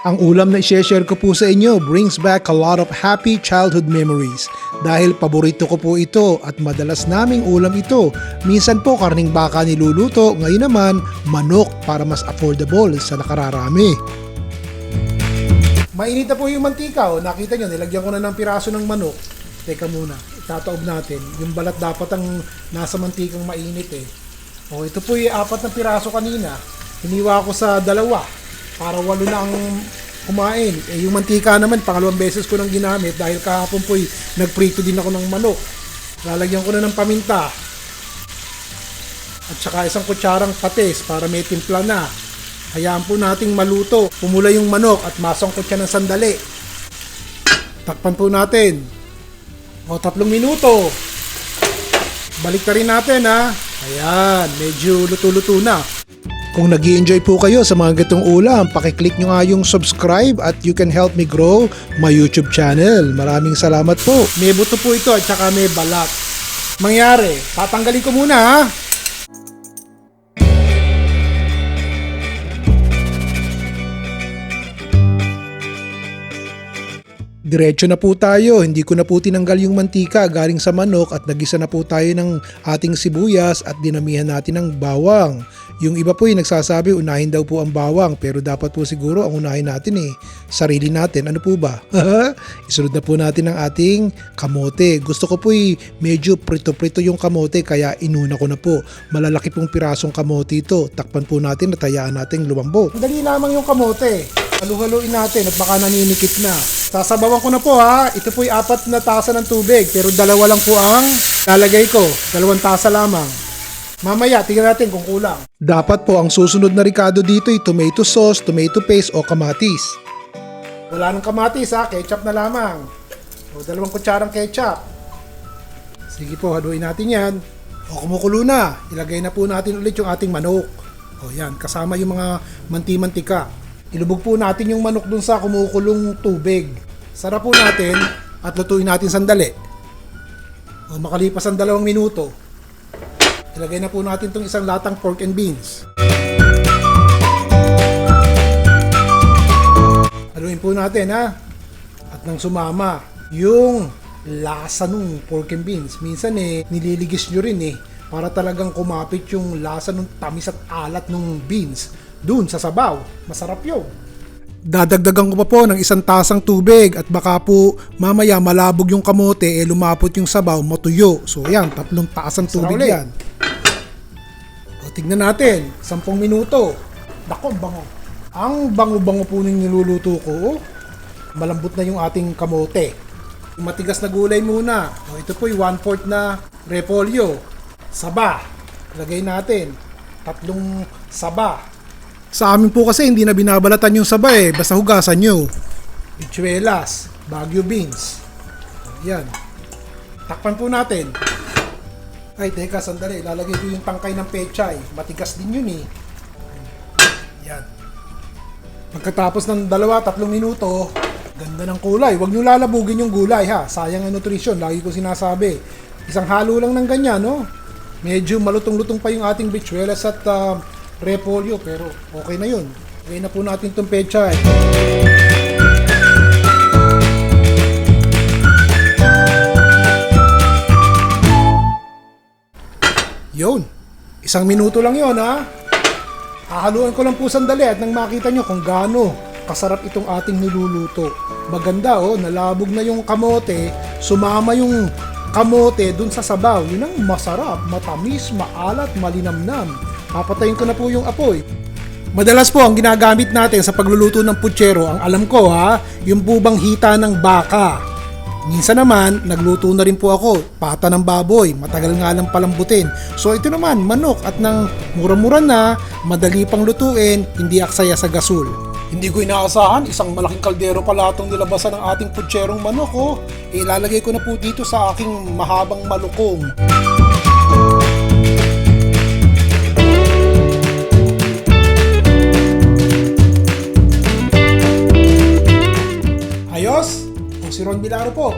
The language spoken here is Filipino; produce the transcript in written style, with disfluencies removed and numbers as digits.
Ang ulam na i-share ko po sa inyo brings back a lot of happy childhood memories dahil paborito ko po ito at madalas naming ulam ito. Minsan po karning baka niluluto, ngayon naman manok para mas affordable sa nakararami. Mainit na po yung mantika, oh. Nakita nyo, nilagyan ko na ng piraso ng manok. Teka muna, itataob natin. Yung balat dapat ang nasa mantikang mainit eh. Oh, ito po yung 4 na piraso kanina. Hiniwa ko sa 2 para 8 na ang kumain. Eh, yung mantika naman, pangalawang beses ko nang ginamit dahil kahapon po nagprito din ako ng manok. Lalagyan ko na ng paminta. At saka 1 kutsarang patis para may timpla na. Hayaan po nating maluto. Pumula yung manok at masangkot siya ng sandali. Takpan po natin. O 3 minuto. Balik na rin natin ha. Ayan, medyo luto-luto na. Kung nag-i-enjoy po kayo sa mga gatong ulam, pakiclick nyo nga yung subscribe at you can help me grow my YouTube channel. Maraming salamat po. May buto po ito at saka may balat. Mangyari, tatanggalin ko muna ha. Diretso na po tayo, hindi ko na po tinanggal yung mantika galing sa manok at nagisa na po tayo ng ating sibuyas at dinamihan natin ng bawang. Yung iba po yung nagsasabi unahin daw po ang bawang pero dapat po siguro ang unahin natin sarili natin. Ano po ba? Isunod na po natin ang ating kamote. Gusto ko po medyo prito-prito yung kamote kaya inuna ko na po. Malalaki pong pirasong kamote ito. Takpan po natin at hayaan natin lumambot. Dali lamang yung kamote. Halu-haluin natin at baka naninikip na. Sasabawan ko na po ha. Ito po 4 na tasa ng tubig pero 2 lang po ang lalagay ko. 2 tasa lamang. Mamaya, tingnan natin kung kulang. Dapat po ang susunod na ricado dito ay tomato sauce, tomato paste o kamatis. Wala nang kamatis ha, ketchup na lamang. O 2 kutsarang ketchup. Sige po, haluin natin yan. O kumukulo na, ilagay na po natin ulit yung ating manok. O yan, kasama yung mga manti-mantika. Ilubog po natin yung manok dun sa kumukulong tubig. Sarap po natin at lutuin natin sandali. O makalipas ang 2 minuto, ilagay na po natin itong 1 latang pork and beans. Haluin po natin ha. At nang sumama yung lasa ng pork and beans. Minsan nililigis nyo rin para talagang kumapit yung lasa ng tamis at alat ng beans dun sa sabaw. Masarap yun. Dadagdagan ko pa po ng 1 tasang tubig at baka po mamaya malabog yung kamote lumapot yung sabaw, matuyo. So yan, 3 tasang tubig yan. O, tignan natin, 10 minuto. Nako, bango. Ang bango-bango po ng niluluto ko. Malambot na yung ating kamote. Yung matigas na gulay muna. O, ito po yung 1/4 na repolyo. Saba. Lagay natin. 3 saba. Sa amin po kasi hindi na binabalatan yung saba basta hugasan nyo. Bichuelas, Baguio beans. Yan. Takpan po natin. Ay, teka, sandali. Lalagay ko yung tangkay ng pechay. Matigas din yun Yan. Pagkatapos ng 2-3 minuto, ganda ng kulay. Huwag nyo lalabugin yung gulay ha. Sayang ang nutrisyon. Lagi ko sinasabi. Isang halo lang ng ganyan, no? Medyo malutong-lutong pa yung ating bichuelas at repolyo pero okay na yun. Okay na po natin itong pechay. Yun. 1 minuto lang yun ha. Hahaluan ko lang po sandali at nang makita nyo kung gaano kasarap itong ating niluluto. Maganda nalabog na yung kamote. Sumama yung kamote dun sa sabaw. Yun ang masarap, matamis, maalat, malinamnam. Papatayin ko na po yung apoy. Madalas po ang ginagamit natin sa pagluluto ng putsero, ang alam ko yung bubang hita ng baka. Minsan naman, nagluto na rin po ako, pata ng baboy, matagal nga lang palambutin. So ito naman, manok at nang mura-mura na, madali pang lutuin, hindi aksaya sa gasol. Hindi ko inaasahan, isang malaking kaldero pala itong nilabasan ng ating putserong manok. Ilalagay ko na po dito sa aking mahabang malukong. Ayos? O si Ron Bilaro po.